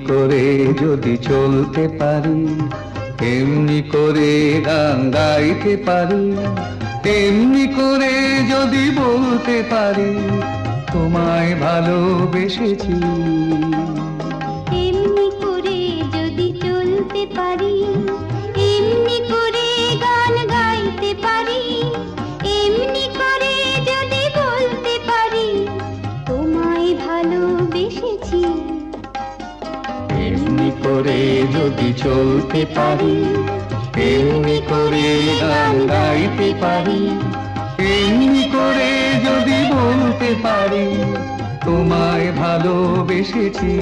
করে যদি চলতে পারি, এমনি করে গান গাইতে পারি, এমনি করে যদি বলতে পারি তোমায় ভালোবেসেছি। এমনি করে যদি চলতে পারি, এমনি করে গান গাইতে পারি, এমনি করে যদি বলতে পারি তোমায় ভালোবেসেছি। এমনি করে যদি চলতে পারি, এমনি করে গান গাইতে পারি, এমনি করে যদি বলতে পারি তোমায় ভালোবেসেছি।